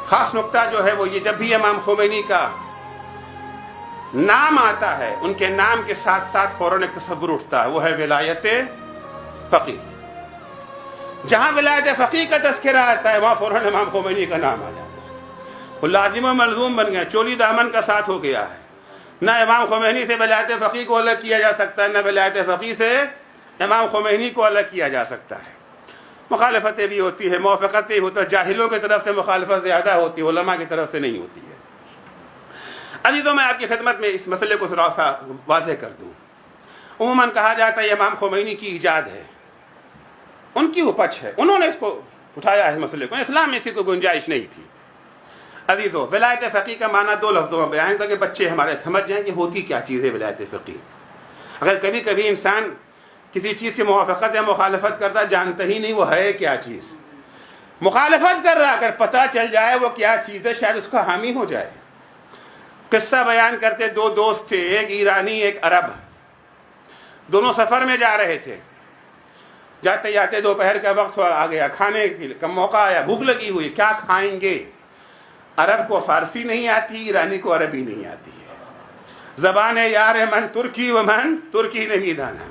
خاص نقطہ جو ہے وہ یہ، جب بھی امام خمینی کا نام آتا ہے ان کے نام کے ساتھ ساتھ فوراً ایک تصور اٹھتا ہے، وہ ہے ولایت فقیہ۔ جہاں ولایت فقیہ کا تذکرہ آتا ہے وہاں فوراً امام خمینی کا نام آ جاتا ہے، وہ لازم و ملزوم بن گیا، چولی دامن کا ساتھ ہو گیا ہے۔ نہ امام خمینی سے ولایت فقیہ کو الگ کیا جا سکتا ہے، نہ ولایت فقیہ سے امام خمینی کو الگ کیا جا سکتا ہے۔ مخالفتیں بھی ہوتی ہے، موافقتیں بھی ہوتی ہے، جاہلوں کی طرف سے مخالفت زیادہ ہوتی ہے، علماء کی طرف سے نہیں ہوتی ہے۔ عزیزوں، میں آپ کی خدمت میں اس مسئلے کو ذرا سا واضح کر دوں۔ عموماً کہا جاتا ہے یہ امام خمینی کی ایجاد ہے، ان کی اپج ہے، انہوں نے اس کو اٹھایا ہے مسئلے کو، اسلام میں اس کی کوئی گنجائش نہیں تھی۔ عزیزوں، ولایت فقیہ کا معنی دو لفظوں میں بیان تاکہ بچے ہمارے سمجھ جائیں کہ ہوتی کیا چیز ہے ولایت فقیہ۔ اگر کبھی کبھی انسان کسی چیز کی موافقت یا مخالفت کرتا جانتا ہی نہیں وہ ہے کیا چیز، مخالفت کر رہا اگر پتہ چل جائے وہ کیا چیز ہے شاید اس کا حامی ہو جائے۔ قصہ بیان کرتے، دو دوست تھے، ایک ایرانی ایک عرب، دونوں سفر میں جا رہے تھے۔ جاتے جاتے دوپہر کا وقت آ گیا، کھانے کا موقع آیا، بھوک لگی ہوئی، کیا کھائیں گے؟ عرب کو فارسی نہیں آتی، ایرانی کو عربی نہیں آتی ہے، زبان یار من ترکی و من ترکی نمیدانا،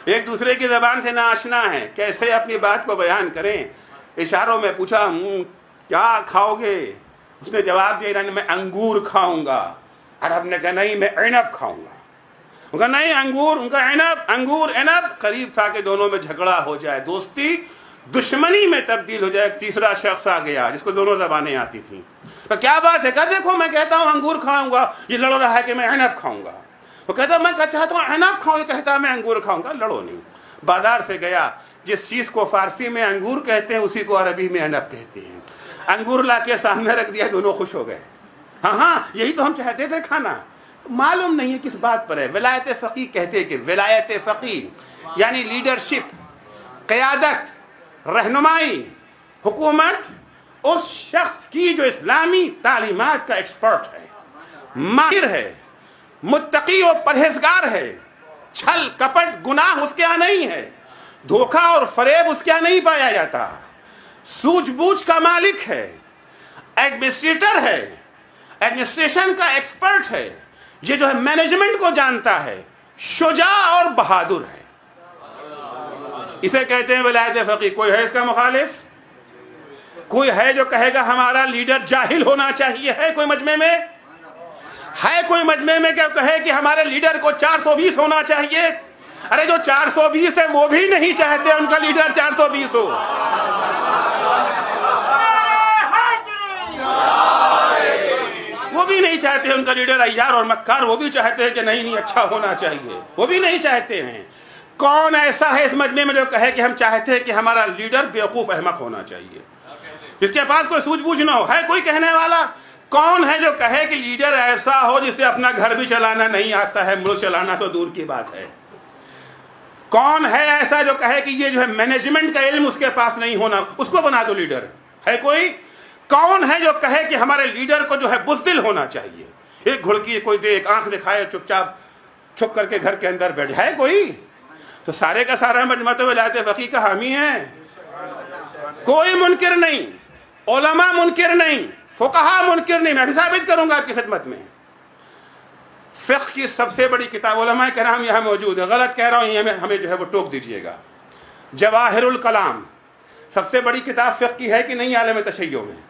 ایک دوسرے کی زبان سے ناآشنا ہے، کیسے اپنی بات کو بیان کریں؟ اشاروں میں پوچھا کیا کھاؤ گے؟ اس نے جواب دیا ایرانی میں انگور کھاؤں گا۔ عرب نے کہا نہیں میں عنب کھاؤں گا۔ ان کا نہیں انگور، ان کا عنب، انگور عنب، قریب تھا کہ دونوں میں جھگڑا ہو جائے، دوستی دشمنی میں تبدیل ہو جائے۔ ایک تیسرا شخص آ گیا جس کو دونوں زبانیں آتی تھیں، تو کیا بات ہے؟ کہا دیکھو میں کہتا ہوں انگور کھاؤں گا، یہ لڑ رہا ہے کہ میں عنب کھاؤں گا۔ وہ کہتا میں چاہتا ہوں عنب کھاؤں، یہ کہتا میں انگور کھاؤں گا۔ لڑو نہیں۔ بازار سے گیا، جس چیز کو فارسی میں انگور کہتے ہیں اسی کو عربی میں عنب کہتے ہیں، انگور لا کے سامنے رکھ دیا، دونوں خوش ہو گئے۔ ہاں یہی تو ہم چاہتے تھے کھانا۔ معلوم نہیں ہے کس بات پر ہے۔ ولایت فقیہ کہتے کہ ولایت فقیہ یعنی لیڈرشپ، قیادت، رہنمائی، حکومت اس شخص کی جو اسلامی تعلیمات کا ایکسپرٹ ہے، ماہر ہے، متقی و پرہیزگار ہے، چھل کپٹ گناہ اس کے یہاں نہیں ہے، دھوکہ اور فریب اس کے یہاں نہیں پایا جاتا، سوجھ بوجھ کا مالک ہے، ایڈمنسٹریٹر ہے، ایڈمنسٹریشن کا ایکسپرٹ ہے، یہ جو ہے مینجمنٹ کو جانتا ہے، شجاع اور بہادر ہے، اسے کہتے ہیں ولایت فقیہ۔ کوئی ہے اس کا مخالف؟ کوئی ہے جو کہے گا ہمارا لیڈر جاہل ہونا چاہیے؟ ہے کوئی مجمع میں؟ ہے کوئی مجمع میں کہ کہے کہ ہمارے لیڈر کو 420 ہونا چاہیے؟ ارے جو 420 ہے وہ بھی نہیں چاہتے ان کا لیڈر 420 ہو۔ وہ بھی نہیں چاہتے ان کا لیڈر عیار اور مکار، وہ بھی چاہتے ہیں کہ نہیں اچھا ہونا چاہیے، وہ بھی نہیں چاہتے ہیں۔ کون ایسا ہے اس مجمع میں جو کہے کہ ہم چاہتے ہیں کہ ہمارا لیڈر بیوقوف احمق ہونا چاہیے، جس کے پاس کوئی سوجھ بوجھ نہ ہو؟ ہے کوئی کہنے والا؟ کون ہے جو کہے کہ لیڈر ایسا ہو جسے اپنا گھر بھی چلانا نہیں آتا ہے، ملک چلانا تو دور کی بات ہے؟ کون ہے ایسا جو کہے کہ یہ جو ہے مینجمنٹ کا علم اس کے پاس نہیں ہونا، اس کو بنا دو لیڈر؟ ہے کوئی؟ کون ہے جو کہے کہ ہمارے لیڈر کو جو ہے بزدل ہونا چاہیے، ایک گھڑکی کوئی دے، ایک آنکھ دکھائے، چپ چاپ چھپ کر کے گھر کے اندر بیٹھ جائے؟ کوئی؟ تو سارے کا سارا مجمع تو ولایت فقیہ کا حامی ہے۔ کوئی منکر نہیں، علماء منکر نہیں، فقہا منکر نہیں۔ میں بھی ثابت کروں گا آپ کی خدمت میں۔ فقہ کی سب سے بڑی کتاب، علماء کرام یہاں موجود ہے، غلط کہہ رہا ہوں یہ ہمیں جو ہے وہ ٹوک دیجئے گا، جواہر الکلام سب سے بڑی کتاب فقہ کی ہے کہ نہیں عالم تشیع میں؟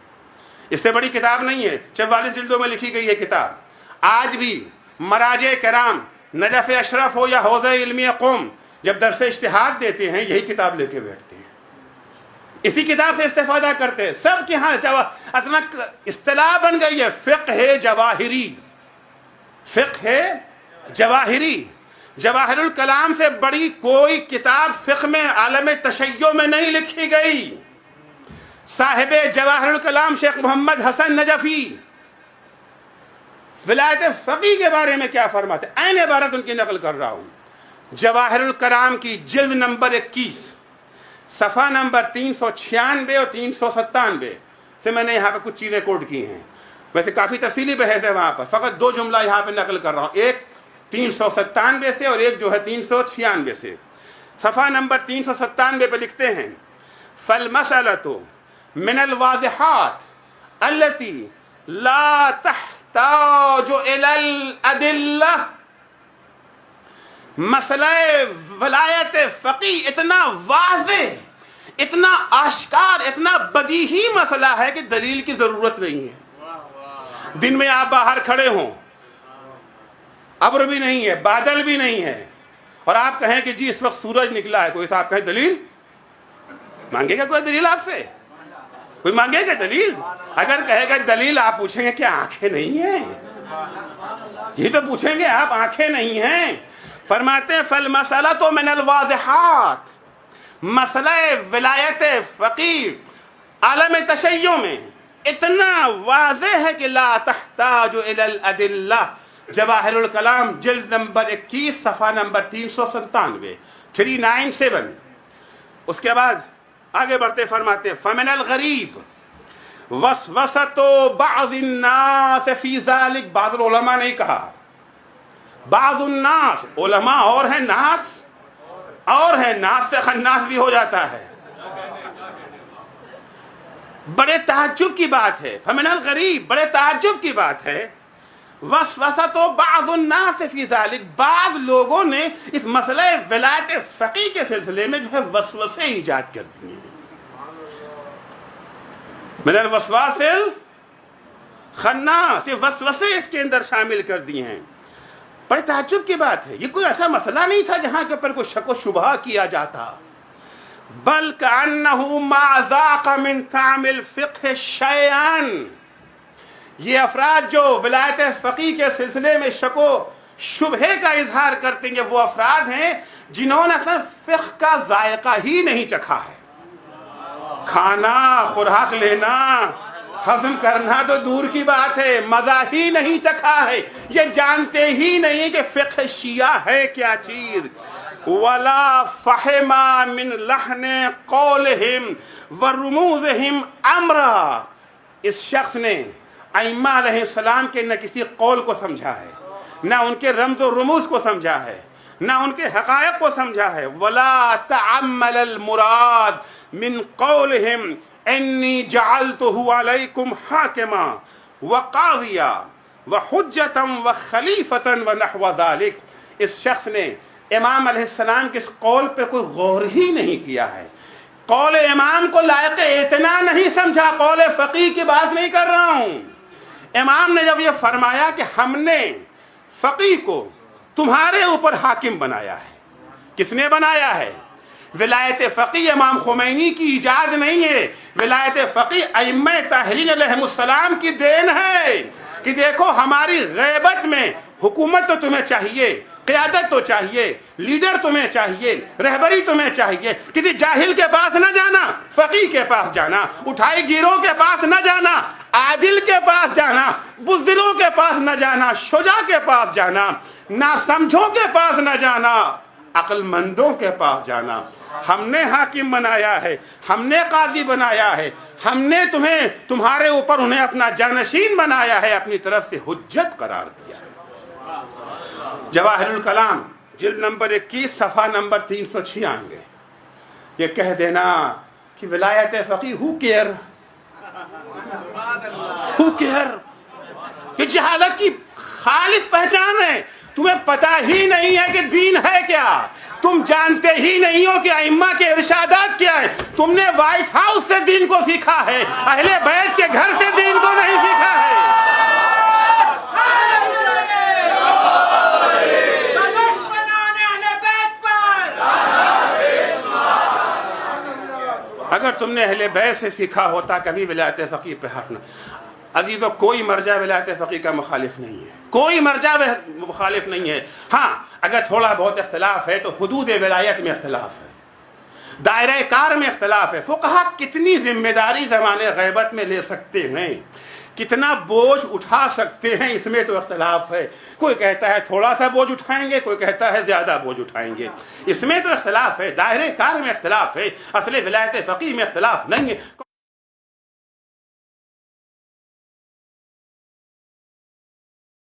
اس سے بڑی کتاب نہیں ہے، 44 جلدوں میں لکھی گئی ہے کتاب۔ آج بھی مراجع کرام، نجف اشرف ہو یا حوزہ علمی قوم، جب درس اجتہاد دیتے ہیں یہی کتاب لے کے بیٹھتے ہیں، اسی کتاب سے استفادہ کرتے ہیں۔ سب کے ہاں اصلا اصطلاح بن گئی ہے فقہ جواہری، فقہ جواہری۔ جواہر الکلام سے بڑی کوئی کتاب فقہ میں عالم تشیع میں نہیں لکھی گئی۔ صاحب جواہر الکلام شیخ محمد حسن نجفی ولایت فقیہ کے بارے میں کیا فرماتے ہیں، عین عبارت ان کی نقل کر رہا ہوں۔ جواہر الکلام کی جلد نمبر 21 صفحہ نمبر 396 اور 397 سے میں نے یہاں پہ کچھ چیزیں کوٹ کی ہیں، ویسے کافی تفصیلی بحث ہے وہاں پر، فقط دو جملہ یہاں پہ نقل کر رہا ہوں، ایک 397 سے اور ایک جو ہے 396 سے۔ صفحہ نمبر 397 پہ لکھتے ہیں فالمسألة من الواضحات التي لا تحتاج الى الادلہ. مسئلہ ولایت فقی اتنا واضح، اتنا آشکار، اتنا بدیہی مسئلہ ہے کہ دلیل کی ضرورت نہیں ہے. دن میں آپ باہر کھڑے ہوں، ابر بھی نہیں ہے، بادل بھی نہیں ہے، اور آپ کہیں کہ جی اس وقت سورج نکلا ہے، کوئی صاحب کہے دلیل؟ مانگے گا کوئی دلیل آپ سے؟ کوئی مانگے گا دلیل؟ اگر کہے گا دلیل، آپ پوچھیں گے کیا آنکھیں نہیں ہیں؟ یہ تو پوچھیں گے آپ، آنکھیں نہیں ہیں. فرماتے ہیں فالمسألۃ من الواضحات، مسئلہ ولایت فقیہ عالم تشیع میں اتنا واضح ہے کہ لا تحتاج الی الادلہ. جواہر الکلام جلد نمبر 21 صفحہ نمبر 397 397. اس کے بعد آگے بڑھتے فرماتے ہیں فمن الغریب وسوسۃ بعض الناس فی ذلک. بعض علماء نہیں کہا، بعض الناس، علماء اور ہیں، ناس اور ہے، ناس سے خناس بھی ہو جاتا ہے. بڑے تعجب کی بات ہے، فمن الغریب، بڑے تعجب کی بات ہے. وسوسۃ بعض الناس فی ذلک، بعض لوگوں نے اس مسئلہ ولایت فقیہ کے سلسلے میں جو ہے وسوسے ایجاد کر دیے ہیں. من الوسواس الخناس، یہ وسوسے اس کے اندر شامل کر دیے ہیں. بڑے تعجب کی بات ہے، یہ کوئی ایسا مسئلہ نہیں تھا جہاں کے اوپر کوئی شک و شبہ کیا جاتا. بل کأنہ ما ذاق من طعم الفقہ شیئا. یہ افراد جو ولایت فقیہ کے سلسلے میں شک و شبہ کا اظہار کرتے ہیں، وہ افراد ہیں جنہوں نے اپنا فقہ کا ذائقہ ہی نہیں چکھا ہے. کھانا، خوراک لینا، ہضم کرنا تو دور کی بات ہے، مزہ ہی نہیں چکھا ہے. یہ جانتے ہی نہیں کہ فقہ شیعہ ہے کیا چیز. ولا فہم من لحن قولہم ورموزہم امرا. اس شخص نے ائمہ علیہ السلام کے نہ کسی قول کو سمجھا ہے، نہ ان کے رمز و رموز کو سمجھا ہے، نہ ان کے حقائق کو سمجھا ہے. ولا تعمل المراد من قولہم انی جعلتہ علیکم حاکما وقاضیا وحجتا وخلیفتا ونحو ذلک. اس شخص نے امام علیہ السلام کے اس قول پہ کوئی غور ہی نہیں کیا ہے، قول امام کو لائق اتنا نہیں سمجھا. قول فقیہ کی بات نہیں کر رہا ہوں. امام نے جب یہ فرمایا کہ ہم نے فقیہ کو تمہارے اوپر حاکم بنایا ہے، کس نے بنایا ہے؟ ولایت فقیہ امام خمینی کی ایجاد نہیں ہے. ولایت فقیہ ائمہ طاہرین علیہ السلام کی دین ہے کہ دیکھو ہماری غیبت میں حکومت تو تمہیں چاہیے، قیادت تو چاہیے، لیڈر تمہیں چاہیے، رہبری تمہیں چاہیے. کسی جاہل کے پاس نہ جانا، فقیہ کے پاس جانا. اٹھائی گیروں کے پاس نہ جانا، عادل کے پاس جانا. بزدلوں کے پاس نہ جانا، شجاع کے پاس جانا. ناسمجھوں کے پاس نہ جانا، عقل مندوں کے پاس جانا. ہم نے حاکم بنایا ہے، ہم نے قاضی بنایا ہے، ہم نے تمہارے اوپر انہیں اپنا جانشین بنایا ہے، اپنی طرف سے حجت قرار دیا ہے. جواہر الکلام جلد نمبر 21 صفحہ نمبر 396. یہ کہہ دینا کہ ولایت فقیہ ہو کیئر، یہ جہالت کی خالص پہچان ہے. تمہیں پتہ ہی نہیں ہے کہ دین ہے کیا، تم جانتے ہی نہیں ہو کہ ائمہ کے ارشادات کیا ہے. تم نے وائٹ ہاؤس سے دین کو سیکھا ہے، اہل بیت کے گھر سے دین کو نہیں سیکھا ہے. اگر تم نے اہل بیت سے سیکھا ہوتا کبھی ولایت فقیہ پہ حرف نہ. عزیزو، کوئی مرجع ولایت فقیہ کا مخالف نہیں ہے، کوئی مرجع مخالف نہیں ہے. ہاں اگر تھوڑا بہت اختلاف ہے تو حدود ولایت میں اختلاف ہے، دائرہ کار میں اختلاف ہے. فقہا کتنی ذمہ داری زمانے غیبت میں لے سکتے ہیں، کتنا بوجھ اٹھا سکتے ہیں، اس میں تو اختلاف ہے. کوئی کہتا ہے تھوڑا سا بوجھ اٹھائیں گے، کوئی کہتا ہے زیادہ بوجھ اٹھائیں گے. اس میں تو اختلاف ہے، دائرہ کار میں اختلاف ہے، اصل ولایت فقیہ میں اختلاف نہیں ہے.